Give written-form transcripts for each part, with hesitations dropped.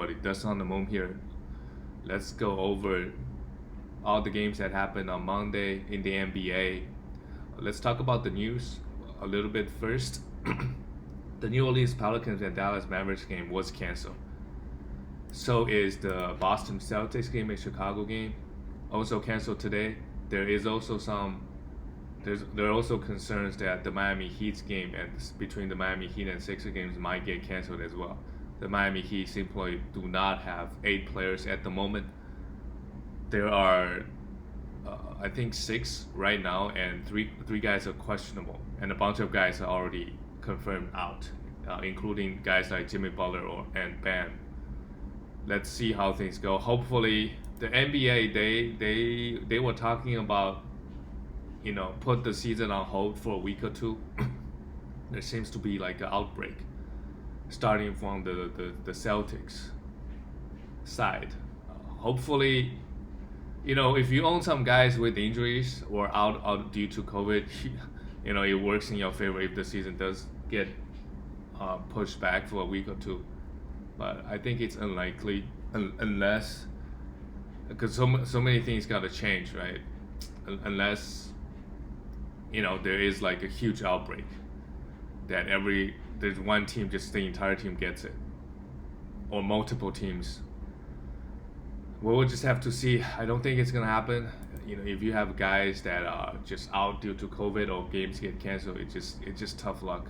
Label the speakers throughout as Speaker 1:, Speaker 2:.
Speaker 1: everybody. Dust on the Moon here. Let's go over all the games that happened on Monday in the NBA. Let's talk about the news a little bit first. The New Orleans Pelicans and Dallas Mavericks game was canceled. So is the Boston Celtics game and Chicago game also canceled today. There are also concerns that the Miami Heat's game and between the Miami Heat and Sixers games might get canceled as well. The Miami Heat simply do not have 8 players at the moment. There are, I think, 6 right now, and three guys are questionable, and a bunch of guys are already confirmed out, including guys like Jimmy Butler and Bam. Let's see how things go. Hopefully, the NBA they were talking about, put the season on hold for a week or two. There seems to be like an outbreak starting from the Celtics side. Hopefully, if you own some guys with injuries or out due to COVID, it works in your favor if the season does get pushed back for a week or two. But I think it's unlikely unless, because so many things got to change, right? Unless there is like a huge outbreak that there's one team, just the entire team gets it, or multiple teams. We'll just have to see. I don't think it's gonna happen. If you have guys that are just out due to COVID or games get canceled, it's just tough luck.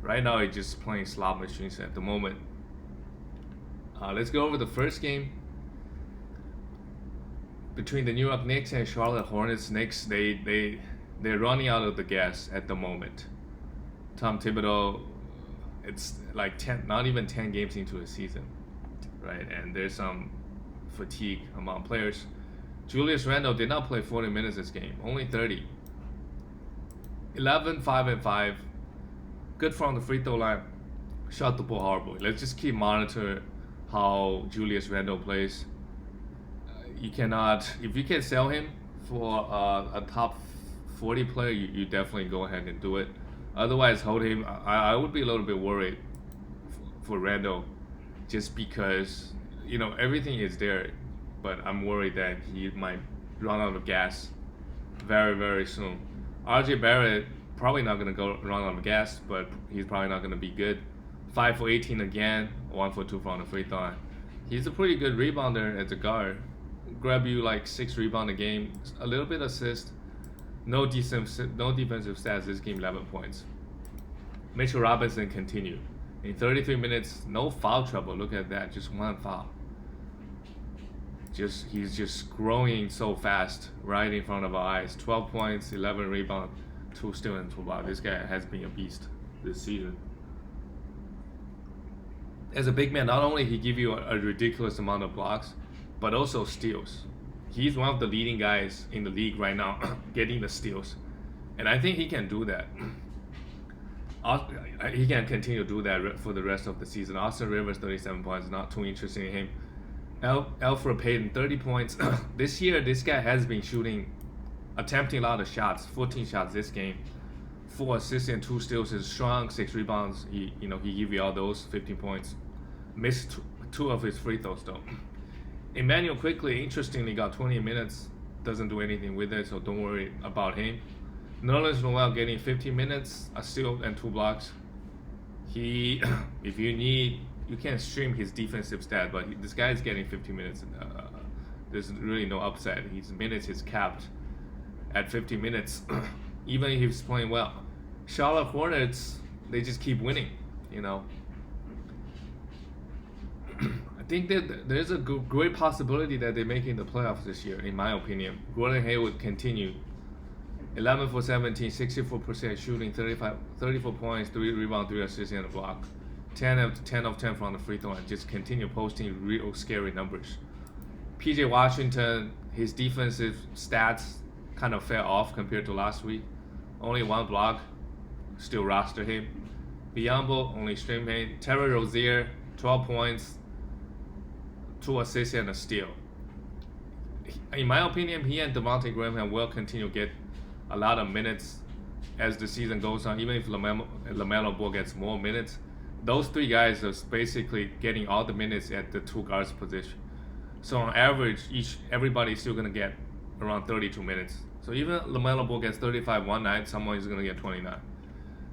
Speaker 1: Right now, it's just playing slot machines at the moment. Let's go over the first game between the New York Knicks and Charlotte Hornets. Knicks, they're running out of the gas at the moment. Tom Thibodeau, it's like not even 10 games into a season, right? And there's some fatigue among players. Julius Randle did not play 40 minutes this game, only 30. 11, 5, and 5. Good from the free throw line. Shot the ball horribly. Let's just keep monitor how Julius Randle plays. You cannot, if you can sell him for a top 40 player, you definitely go ahead and do it. Otherwise, hold him. I would be a little bit worried for Randle, just because everything is there, but I'm worried that he might run out of gas very, very soon. RJ Barrett probably not gonna run out of gas, but he's probably not gonna be good. 5 for 18 again, 1 for 2 from the free throw line. He's a pretty good rebounder as a guard. Grab you like 6 rebounds a game, a little bit assist. No defensive stats this game, 11 points. Mitchell Robinson continued. In 33 minutes, no foul trouble. Look at that, just 1 foul. He's just growing so fast right in front of our eyes. 12 points, 11 rebounds, 2 steals and 2 blocks. This guy has been a beast this season. As a big man, not only he give you a ridiculous amount of blocks, but also steals. He's one of the leading guys in the league right now, getting the steals. And I think he can do that. He can continue to do that for the rest of the season. Austin Rivers, 37 points, not too interesting in him. Elfrid Payton, 30 points. This year, this guy has been attempting a lot of shots, 14 shots this game. 4 assists and 2 steals is strong, 6 rebounds. He give you all those, 15 points. Missed 2 of his free throws though. Immanuel Quickley, interestingly, got 20 minutes. Doesn't do anything with it, so don't worry about him. Nerlens Noel getting 15 minutes, a steal and 2 blocks. If you need, you can stream his defensive stat, but this guy is getting 15 minutes. There's really no upside. His minutes is capped at 50 minutes, even if he's playing well. Charlotte Hornets, they just keep winning, I think that there's a great possibility that they're making the playoffs this year, in my opinion. Gordon Hayward continued. 11 for 17, 64% shooting, 34 points, 3 rebounds, 3 assists, and a block. 10 of 10 from the free throw line. Just continue posting real scary numbers. PJ Washington, his defensive stats kind of fell off compared to last week. Only 1 block, still roster him. Biyombo, only stream him. Terry Rozier, 12 points, 2 assists and a steal. In my opinion, he and Devontae Graham will continue to get a lot of minutes as the season goes on. Even if LaMelo Ball gets more minutes, those three guys are basically getting all the minutes at the two guards position. So on average, everybody's still gonna get around 32 minutes. So even LaMelo Ball gets 35 one night, someone is gonna get 29,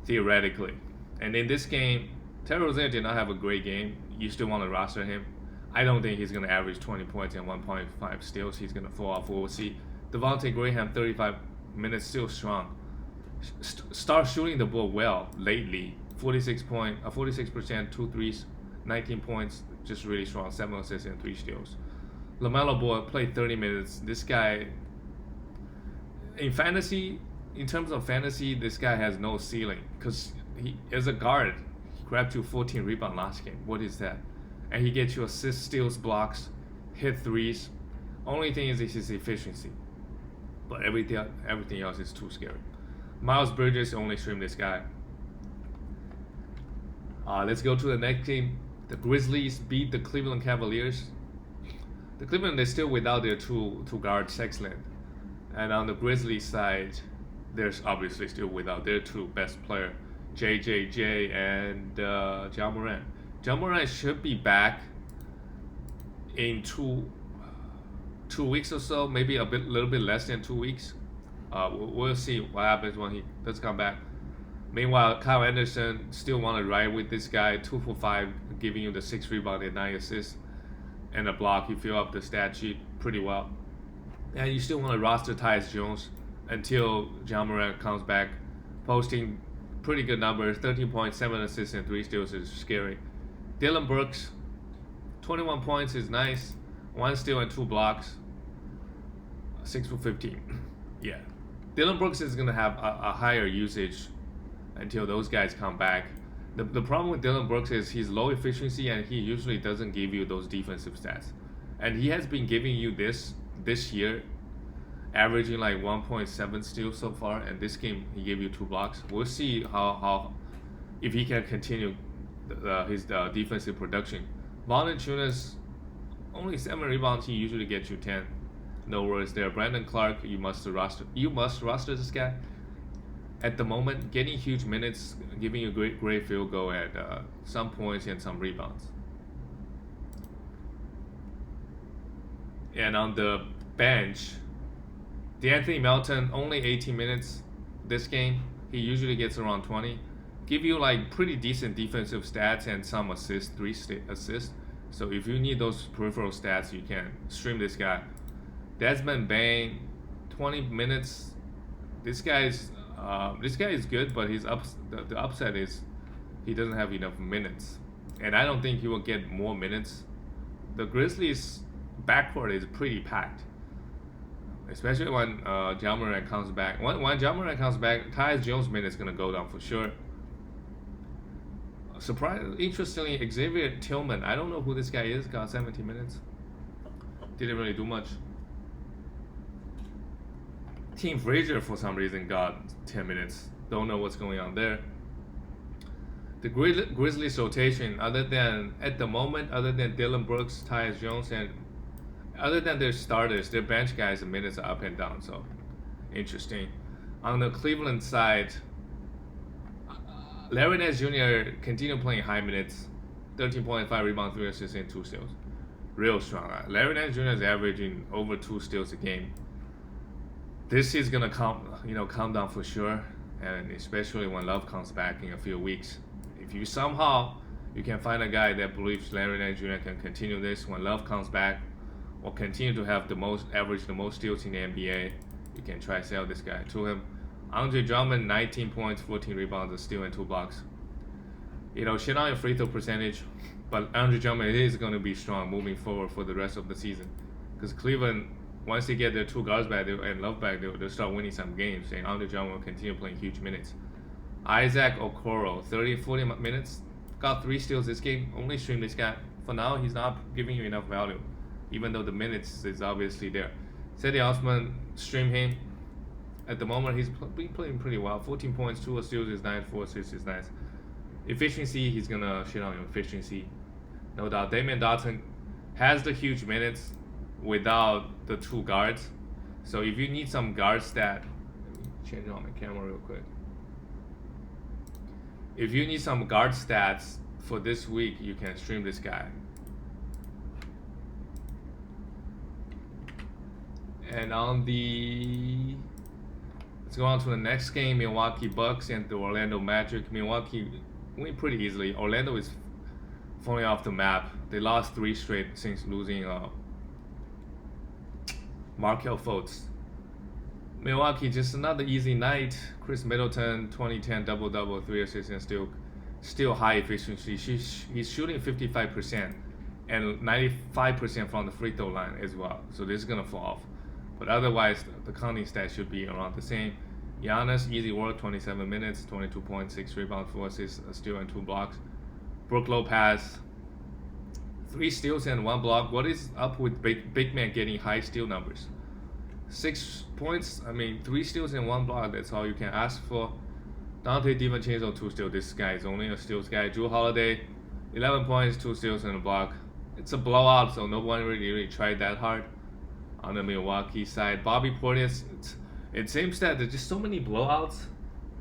Speaker 1: theoretically. And in this game, Terry Rozier did not have a great game. You still want to roster him. I don't think he's gonna average 20 points and 1.5 steals. He's gonna fall off. We'll see. Devontae Graham, 35 minutes, still strong. Start shooting the ball well lately. 46%, 2 threes, 19 points, just really strong. 7 assists and 3 steals. LaMelo Ball played 30 minutes. This guy, in fantasy, in terms of fantasy, this guy has no ceiling because he, as a guard, he grabbed you 14 rebounds last game. What is that? And he gets you assists, steals, blocks, hit threes. Only thing is his efficiency, but everything else is too scary. Miles Bridges only stream this guy. Let's go to the next game. The Grizzlies beat the Cleveland Cavaliers. The Cleveland is still without their two guards, Sexland. And on the Grizzlies side, there's obviously still without their two best player, JJJ and Ja Morant. Ja Morant should be back in two weeks or so, maybe little bit less than 2 weeks. We'll see what happens when he does come back. Meanwhile, Kyle Anderson still want to ride with this guy, 2 for 5, giving you the 6 rebounds and 9 assists and a block. You fill up the stat sheet pretty well. And you still want to roster Tyus Jones until Ja Morant comes back, posting pretty good numbers, 13 points, 7 assists, and 3 steals is scary. Dillon Brooks, 21 points is nice, 1 steal and 2 blocks, 6 for 15. Yeah. Dillon Brooks is going to have a higher usage until those guys come back. The problem with Dillon Brooks is he's low efficiency and he usually doesn't give you those defensive stats. And he has been giving you this year, averaging like 1.7 steals so far, and this game he gave you 2 blocks. We'll see how if he can continue his defensive production. Valanciunas, only 7 rebounds, he usually gets you 10. No worries there. Brandon Clark, you must roster this guy. At the moment, getting huge minutes, giving you a great field goal at some points and some rebounds. And on the bench, DeAnthony Melton, only 18 minutes this game. He usually gets around 20. Give you like pretty decent defensive stats and some assists, 3 assists. So if you need those peripheral stats, you can stream this guy. Desmond Bane, 20 minutes. This guy is good, but the upside is he doesn't have enough minutes, and I don't think he will get more minutes. The Grizzlies' backcourt is pretty packed, especially when Ja Morant comes back. When Ja Morant comes back, Tyus Jones' minutes gonna go down for sure. Interestingly, Xavier Tillman, I don't know who this guy is, got 17 minutes. Didn't really do much. Tim Frazier, for some reason, got 10 minutes. Don't know what's going on there. The Grizzlies rotation, other than Dillon Brooks, Tyus Jones, and other than their starters, their bench guys, the minutes are up and down. So, interesting. On the Cleveland side, Larry Nance Jr. continued playing high minutes, 13.5 rebounds, 3 assists, and 2 steals. Real strong. Larry Nance Jr. is averaging over 2 steals a game. This is gonna calm down for sure, and especially when Love comes back in a few weeks. If you somehow can find a guy that believes Larry Nance Jr. can continue this when Love comes back, or continue to have the most steals in the NBA, you can try sell this guy to him. Andre Drummond, 19 points, 14 rebounds, a steal, and 2 blocks. Shit on your free throw percentage, but Andre Drummond is going to be strong moving forward for the rest of the season, because Cleveland, once they get their 2 guards back and Love back, they'll start winning some games, and Andre Drummond will continue playing huge minutes. Isaac Okoro, 40 minutes, got 3 steals this game. Only stream this guy. For now, he's not giving you enough value, even though the minutes is obviously there. Cedi Osman, stream him. At the moment, he's been playing pretty well. 14 points, 2 steals is nice, 4 assists is nice. Efficiency, he's gonna shit on your efficiency, no doubt. Damian Dotson has the huge minutes without the 2 guards. So if you need some guard stat, let me change on my camera real quick. If you need some guard stats for this week, you can stream this guy. And let's go on to the next game, Milwaukee Bucks and the Orlando Magic. Milwaukee win pretty easily. Orlando is falling off the map. They lost 3 straight since losing Markelle Fultz. Milwaukee, just another easy night. Chris Middleton, 20-10 double-double, 3 assists, and still high efficiency. He's shooting 55% and 95% from the free throw line as well. So this is gonna fall off. But otherwise, the counting stats should be around the same. Giannis, easy work, 27 minutes, 22 points, 6 rebounds, 4 assists, a steal, and 2 blocks. Brook Lopez, 3 steals and 1 block. What is up with big man getting high steal numbers? 6 points, 3 steals and 1 block, that's all you can ask for. Dante DiVincenzo, 2 steals. This guy is only a steals guy. Jrue Holiday, 11 points, 2 steals and a block. It's a blowout, so no one really tried that hard on the Milwaukee side. Bobby Portis, it seems that there's just so many blowouts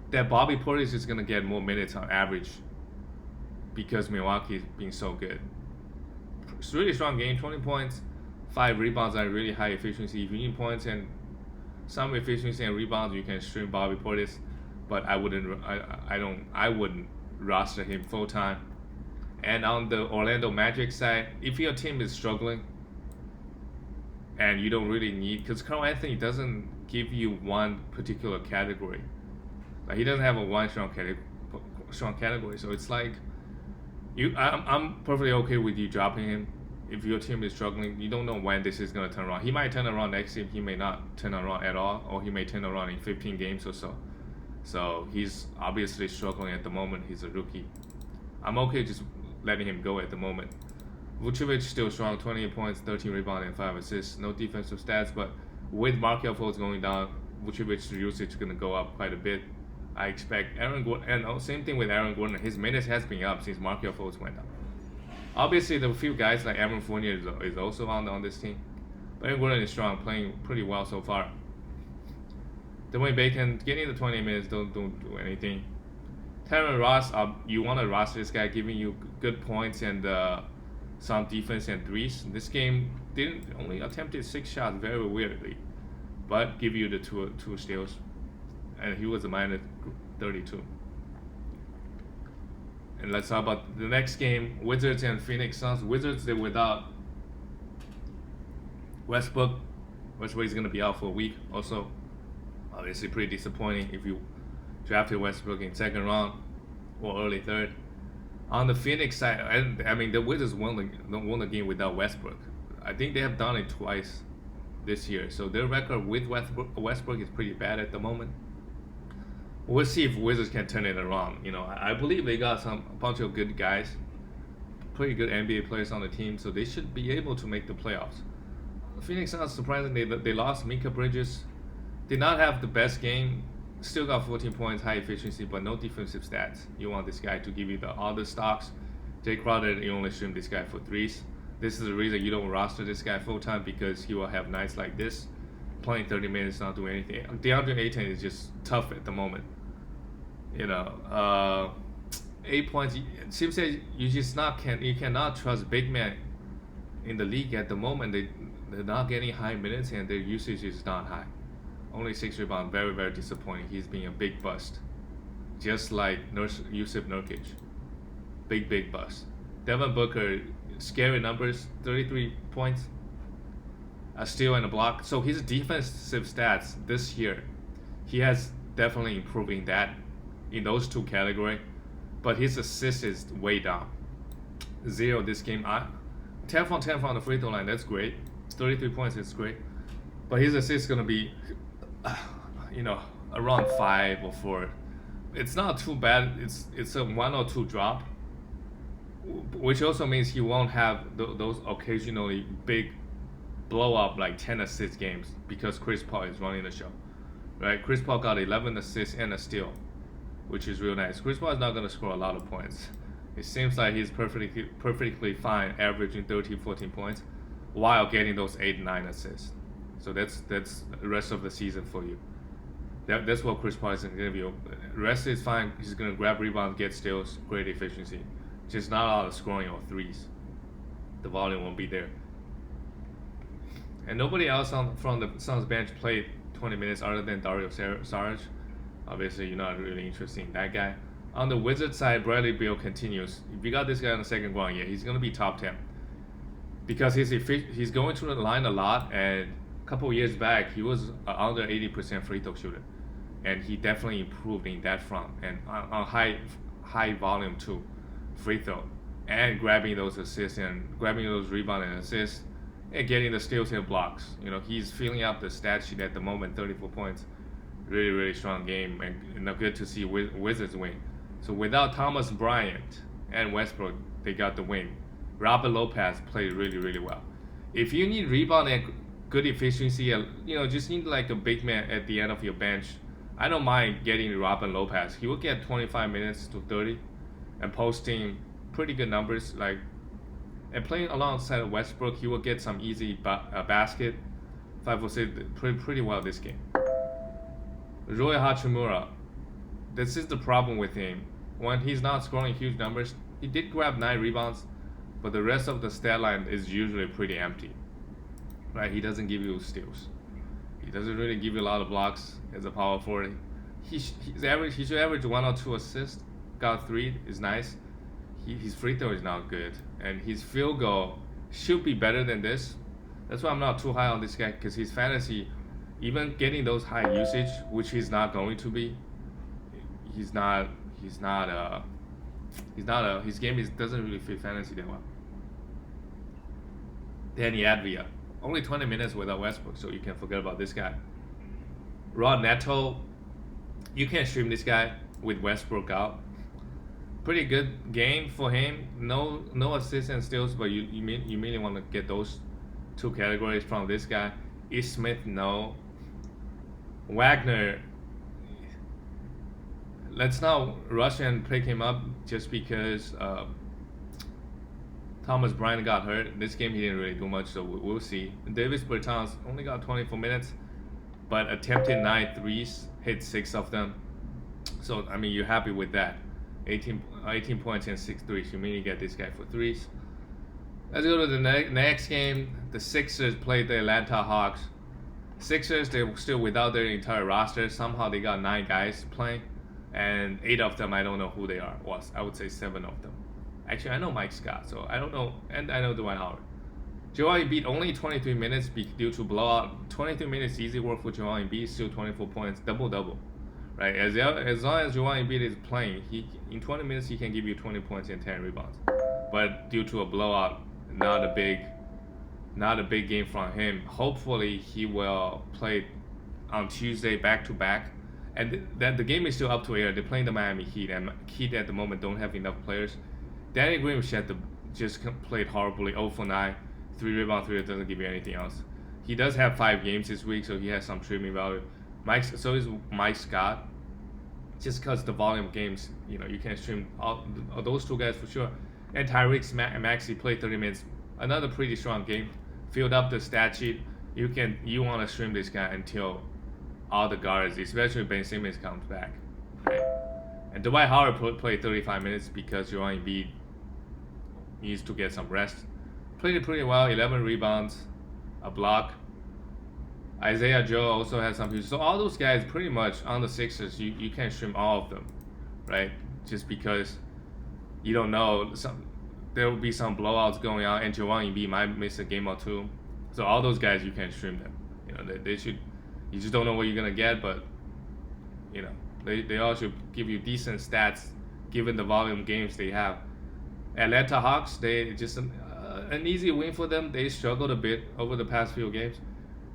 Speaker 1: that Bobby Portis is going to get more minutes on average because Milwaukee is being so good. It's a really strong game, 20 points, 5 rebounds at really high efficiency. If you need points and some efficiency and rebounds, you can stream Bobby Portis, but I wouldn't roster him full time. And on the Orlando Magic side, if your team is struggling and you don't really need, because Carl Anthony doesn't give you one particular category. Like he doesn't have a one strong category. So it's like I'm perfectly okay with you dropping him. If your team is struggling, you don't know when this is gonna turn around. He might turn around next year. He may not turn around at all, or he may turn around in 15 games or so. So he's obviously struggling at the moment. He's a rookie. I'm okay just letting him go at the moment. Vucevic still strong, 28 points, 13 rebounds, and 5 assists. No defensive stats, but with Markelle Fultz going down, Vucevic's usage is going to go up quite a bit. I expect Aaron Gordon, and same thing with Aaron Gordon. His minutes has been up since Markelle Fultz went down. Obviously, there are a few guys like Evan Fournier is also on this team. But Aaron Gordon is strong, playing pretty well so far. Dwayne Bacon, getting the 20 minutes, don't do anything. Terrence Ross, you want to roster this guy, giving you good points and some defense and threes. This game only attempted 6 shots very weirdly, but give you the two steals, and he was a minus 32. And let's talk about the next game, Wizards and Phoenix Suns. Wizards, they're without Westbrook. Westbrook is going to be out for a week also. Obviously pretty disappointing if you drafted Westbrook in 2nd round or early 3rd. On the Phoenix side, the Wizards won the game without Westbrook. I think they have done it twice this year. So their record with Westbrook is pretty bad at the moment. We'll see if Wizards can turn it around. I believe they got a bunch of good guys, pretty good NBA players on the team, so they should be able to make the playoffs. Phoenix Suns, surprisingly, they lost Mika Bridges. Did not have the best game. Still got 14 points, high efficiency, but no defensive stats. You want this guy to give you the other stocks. Jay Crowder, you only stream this guy for threes. This is the reason you don't roster this guy full time, because he will have nights like this, playing 30 minutes, not doing anything. DeAndre Ayton is just tough at the moment. 8 points. It seems that you cannot trust big men in the league at the moment. They're not getting high minutes and their usage is not high. Only 6 rebounds, very, very disappointing. He's being a big bust. Just like Yusuf Nurkic. Big bust. Devin Booker, scary numbers, 33 points, a steal and a block. So his defensive stats this year, he has definitely improving that in those 2 categories. But his assist is way down. 0 this game. 10 from 10 from the free throw line, that's great. 33 points is great. But his assist is going to be around 5 or 4. It's not too bad. It's a 1 or 2 drop, which also means he won't have those occasionally big blow up like 10 assist games because Chris Paul is running the show, right? Chris Paul got 11 assists and a steal, which is real nice. Chris Paul is not going to score a lot of points. It seems like he's perfectly fine averaging 13, 14 points while getting those 8, 9 assists. So that's the rest of the season for you. That's what Chris Paul is going to give you. The rest is fine. He's going to grab rebounds, get steals, great efficiency. just not a lot of scoring or threes. The volume won't be there. And nobody else from the Suns bench played 20 minutes other than Dario Saric. Obviously, you're not really interested in that guy. On the Wizards side, Bradley Beal continues. If you got this guy on the second round, yeah, he's going to be top 10. Because he's going to the line a lot, and a couple of years back, he was under 80% free throw shooter. And he definitely improved in that front. And on high volume too, free throw. And grabbing those assists and grabbing those rebounds and assists and getting the steals and blocks. He's filling up the stat sheet at the moment, 34 points. Really, really strong game, and good to see Wizards win. So without Thomas Bryant and Westbrook, they got the win. Robert Lopez played really, really well. If you need rebound and good efficiency, just need like a big man at the end of your bench, I don't mind getting Robert Lopez. He will get 25 minutes to 30 and posting pretty good numbers. And playing alongside Westbrook, he will get some easy basket. 5 or 6, pretty well this game. Rui Hachimura, this is the problem with him. When he's not scoring huge numbers, he did grab 9 rebounds, but the rest of the stat line is usually pretty empty. Right? He doesn't give you steals. He doesn't really give you a lot of blocks as a power forward. He should average 1 or 2 assists. Got 3 is nice. His free throw is not good, and his field goal should be better than this. That's why I'm not too high on this guy, because his fantasy, even getting those high usage, which he's not going to be, his game doesn't really fit fantasy that well. Danny Advia, only 20 minutes without Westbrook, so you can forget about this guy. Rod Neto, you can stream this guy with Westbrook out. Pretty good game for him. No assists and steals, but you mainly want to get those 2 categories from this guy. E. Smith, no. Wagner, let's not rush and pick him up just because Thomas Bryant got hurt. This game he didn't really do much, so we'll see. Davis Bertans only got 24 minutes, but attempted 9 threes, hit 6 of them. So, you're happy with that. 18 points and 6 threes. You mainly get this guy for threes. Let's go to the next game. The Sixers played the Atlanta Hawks. Sixers, they're still without their entire roster. Somehow they got 9 guys playing, and 8 of them I don't know who they are. I would say 7 of them. Actually, I know Mike Scott, so I don't know, and I know Dwight Howard. Joel Embiid only 23 minutes due to blowout. 23 minutes easy work for Joel Embiid. Still 24 points, double. Right, as long as Joel Embiid is playing, in 20 minutes he can give you 20 points and 10 rebounds. But due to a blowout, not a big game from him. Hopefully he will play on Tuesday back to back, and that the game is still up to air. They're playing the Miami Heat, and Heat at the moment don't have enough players. Danny Green just played horribly, 0 for 9, 3 rebounds, 3 doesn't give you anything else. He does have 5 games this week, so he has some streaming value. So is Mike Scott. Just because the volume of games, you can stream all those 2 guys for sure. And Tyrese Maxey played 30 minutes. Another pretty strong game. Filled up the stat sheet. You want to stream this guy until all the guards, especially Ben Simmons, comes back. Right? And Dwight Howard played 35 minutes because Joel Embiid needs to get some rest. Played it pretty well. 11 rebounds, a block. Isaiah Joe also has some views. So all those guys pretty much on the Sixers, you can stream all of them, right? Just because you don't know, there will be some blowouts going on, and Joel Embiid might miss a game or 2. So all those guys, you can stream them. They should. You just don't know what you're gonna get, but they all should give you decent stats given the volume games they have. Atlanta Hawks, they just an easy win for them. They struggled a bit over the past few games.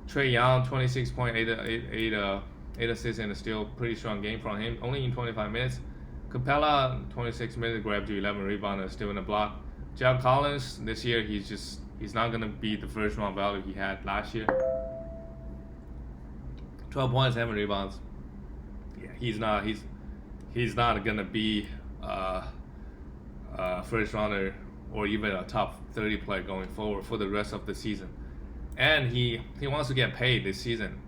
Speaker 1: Trae Young, 26.8 assists and a steal, pretty strong game from him, only in 25 minutes. Capella, 26 minutes, grabbed you 11 rebounds and still in the block. John Collins, this year he's not gonna be the first round value he had last year. 12 points, 7 rebounds. Yeah, he's not gonna be first rounder or even a top 30 player going forward for the rest of the season. And he wants to get paid this season,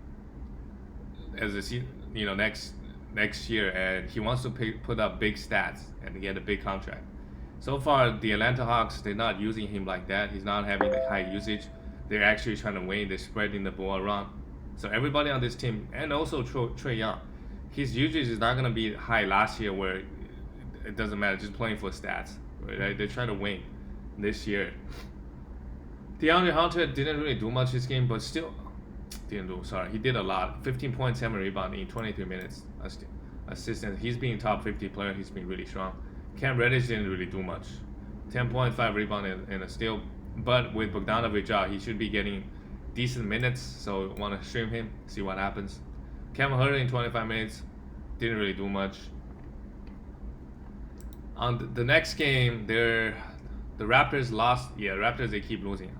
Speaker 1: next year, and he wants to put up big stats and get a big contract. So far, the Atlanta Hawks, they're not using him like that. He's not having the high usage. They're actually trying to win. They're spreading the ball around. So everybody on this team, and also Trae Young, his usage is not going to be high last year where it doesn't matter, just playing for stats. Right? They're trying to win this year. DeAndre Hunter didn't really do much this game, but still didn't do. Sorry, he did a lot. 15 points, 7 rebounds in 23 minutes. Assistant. He's being top 50 player. He's been really strong. Cam Reddish didn't really do much. 10.5 rebound and a steal. But with Bogdanovic out, he should be getting decent minutes. So want to stream him, see what happens. Kevin Huerter in 25 minutes didn't really do much. On the next game, the Raptors lost. Yeah, Raptors, they keep losing.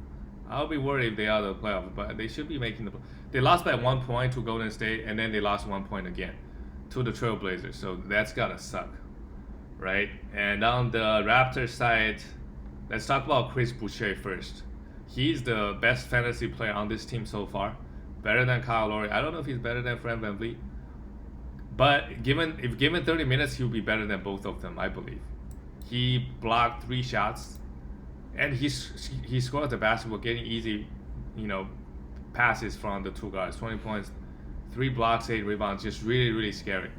Speaker 1: I'll be worried if they are the playoffs, but they should be making the. They lost by 1 point to Golden State, and then they lost 1 point again to the Trailblazers. So that's gotta suck, right? And on the Raptors side, let's talk about Chris Boucher first. He's the best fantasy player on this team so far, better than Kyle Lowry. I don't know if he's better than Fred VanVleet, but if given 30 minutes, he'll be better than both of them, I believe. He blocked 3 shots. And he scored the basketball, getting easy, passes from the 2 guards. 20 points, 3 blocks, 8 rebounds, just really, really scary.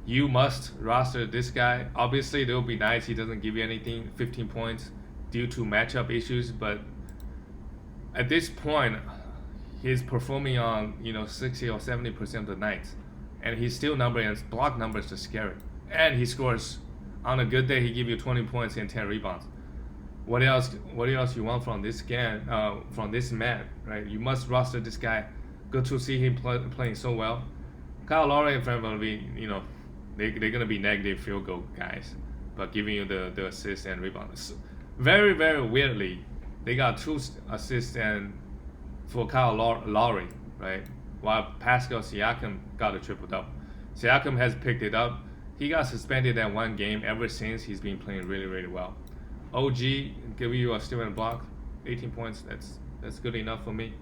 Speaker 1: You must roster this guy. Obviously, there will be nights he doesn't give you anything, 15 points, due to matchup issues. But at this point, he's performing on 60 or 70% of the nights, and his steal number and block numbers are scary. And he scores on a good day. He gives you 20 points and 10 rebounds. What else you want from this game, from this man, right? You must roster this guy. Good to see him playing so well. Kyle Lowry and Fred VanVleet, they're gonna be negative field goal guys, but giving you the assists and rebounds. Very, very weirdly, they got 2 assists and for Kyle Lowry, right? While Pascal Siakam got a triple-double. Siakam has picked it up. He got suspended that 1 game. Ever since, he's been playing really, really well. OG give you a steal and block, 18 points. That's good enough for me.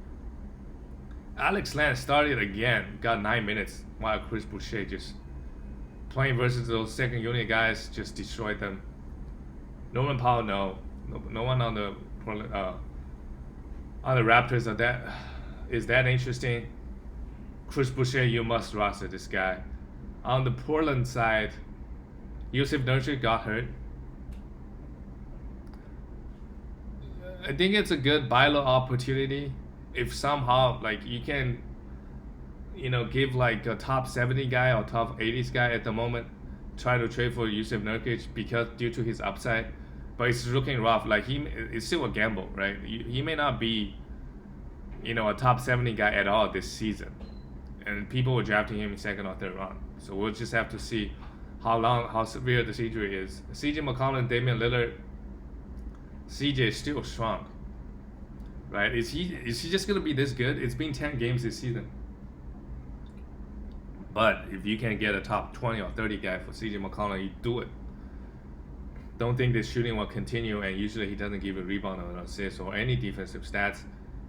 Speaker 1: Alex Len started again, got 9 minutes, while Chris Boucher just playing versus those second unit guys, just destroyed them. Norman Powell, no one on the Raptors is that interesting. Chris Boucher, you must roster this guy. On the Portland side, Yusuf Nurkic got hurt. I think it's a good buy low opportunity if somehow you can give a top 70 guy or top 80s guy at the moment, try to trade for Yusuf Nurkic because due to his upside, but it's looking rough. It's still a gamble, right? He may not be a top 70 guy at all this season, and people were drafting him in 2nd or 3rd round. So we'll just have to see how severe the injury is. CJ McCollum, Damian Lillard. CJ is still strong, right? Is he just gonna be this good? It's been 10 games this season, but if you can get a top 20 or 30 guy for CJ McCollum, you do it. Don't think this shooting will continue, and usually he doesn't give a rebound or an assist or any defensive stats.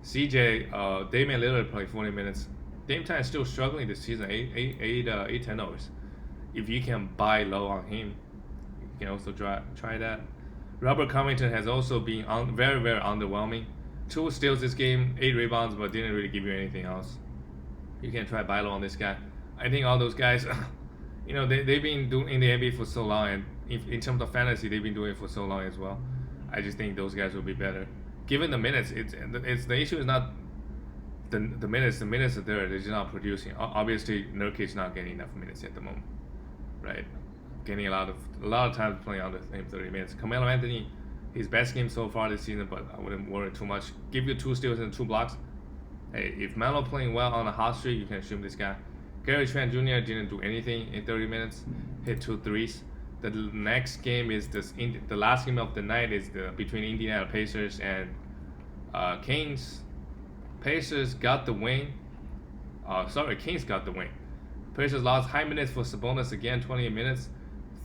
Speaker 1: CJ, Damian Lillard played 40 minutes. Dame Time is still struggling this season, 8 turnovers. If you can buy low on him, you can also try that. Robert Covington has also been very, very underwhelming. 2 steals this game, 8 rebounds, but didn't really give you anything else. You can try buy low on this guy. I think all those guys, they've been doing in the NBA for so long, and in terms of fantasy, they've been doing it for so long as well. I just think those guys will be better. Given the minutes, it's the issue is not the minutes. The minutes are there. They're just not producing. Obviously, Nurkic's not getting enough minutes at the moment, right? Getting a lot of time playing under the same 30 minutes. Carmelo Anthony, his best game so far this season, but I wouldn't worry too much. Give you 2 steals and 2 blocks. Hey, if Melo playing well on a hot streak, you can assume this guy. Gary Trent Jr. didn't do anything in 30 minutes. Hit 2 threes. The next game is the last game of the night is between Indiana Pacers and Kings. Pacers got the win. Kings got the win. Pacers lost high minutes for Sabonis again, 28 minutes.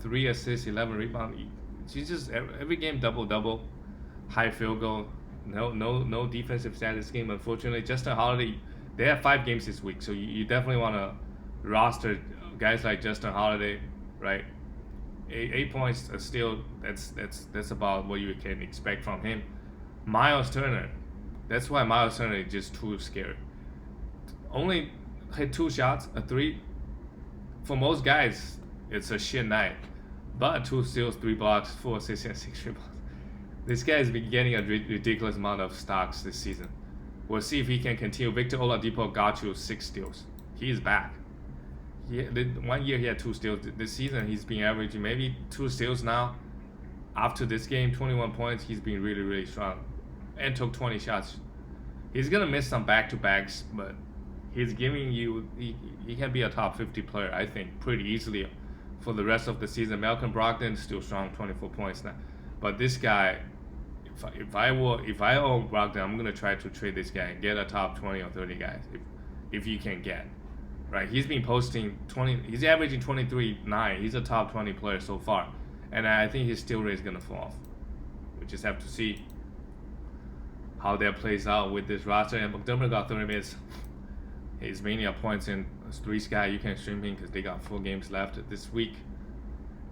Speaker 1: 3 assists, 11 rebounds. She's just every game double, high field goal. No defensive stat this game. Unfortunately, Justin Holiday. They have 5 games this week, so you definitely want to roster guys like Justin Holiday, right? Eight points are still that's about what you can expect from him. Miles Turner, that's why Miles Turner is just too scary. Only hit 2 shots, a three. For most guys, it's a shit night. But 2 steals, 3 blocks, 4 assists, and 6 rebounds. This guy has been getting a ridiculous amount of stocks this season. We'll see if he can continue. Victor Oladipo got you 6 steals. He's back. 1 year he had 2 steals. This season he's been averaging maybe 2 steals now. After this game, 21 points. He's been really, really strong. And took 20 shots. He's going to miss some back-to-backs, but he's giving you, he can be a top 50 player, I think, pretty easily for the rest of the season. Malcolm Brogdon still strong, 24 points now. But this guy, if I own Brogdon, I'm gonna try to trade this guy and get a top 20 or 30 guys if you can get. Right? He's been posting 20. He's averaging 23.9. He's a top 20 player so far, and I think his steal rate is gonna fall off. We just have to see how that plays out with this roster. And McDermott got 30 minutes. He's mainly a points and threes guy. You can stream him because they got 4 games left this week.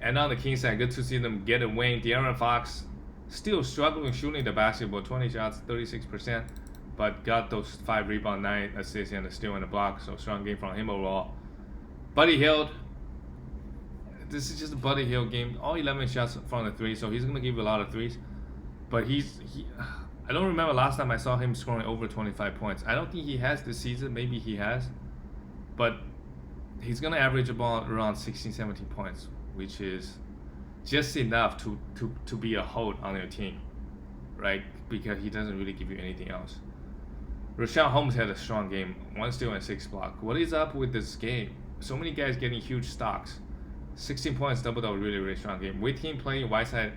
Speaker 1: And on the Kings side, good to see them get a win. De'Aaron Fox still struggling shooting the basketball, 20 shots, 36%, but got those 5 rebounds, 9 assists, and a steal and a block. So strong game from him overall. Buddy Hield, this is just a Buddy Hield game. All 11 shots from the 3, so he's gonna give you a lot of threes. But I don't remember last time I saw him scoring over 25 points. I don't think he has this season. Maybe he has. But he's going to average about around 16, 17 points, which is just enough to be a hold on your team, right? Because he doesn't really give you anything else. Richaun Holmes had a strong game. 1 steal and 6 blocks. What is up with this game? So many guys getting huge stocks. 16 points, double-double, really, really strong game. With him playing, Whiteside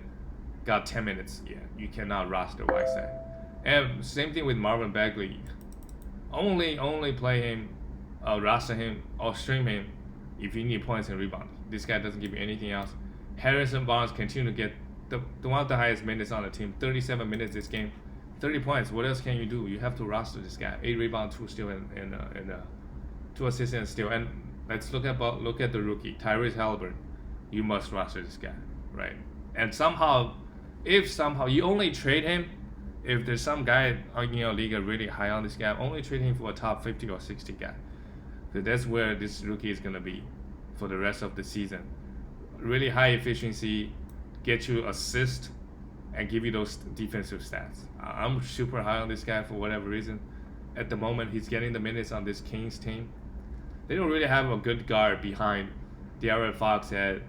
Speaker 1: got 10 minutes. Yeah, you cannot roster Whiteside. And same thing with Marvin Bagley. Only play him, roster him, or stream him if you need points and rebounds. This guy doesn't give you anything else. Harrison Barnes continue to get the one of the highest minutes on the team. 37 minutes this game, 30 points. What else can you do? You have to roster this guy. 8 rebounds, 2 steal, and 2 assists and steal. And let's look at the rookie, Tyrese Halliburton. You must roster this guy, right? And if somehow you only trade him, if there's some guy in your league really high on this guy, only trade him for a top 50 or 60 guy. So that's where this rookie is gonna be for the rest of the season. Really high efficiency, get you assist, and give you those defensive stats. I'm super high on this guy for whatever reason. At the moment, he's getting the minutes on this Kings team. They don't really have a good guard behind De'Aaron Fox and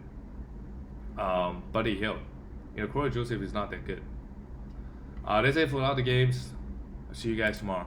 Speaker 1: Buddy Hield. Corey Joseph is not that good. That's it for all the games. I'll see you guys tomorrow.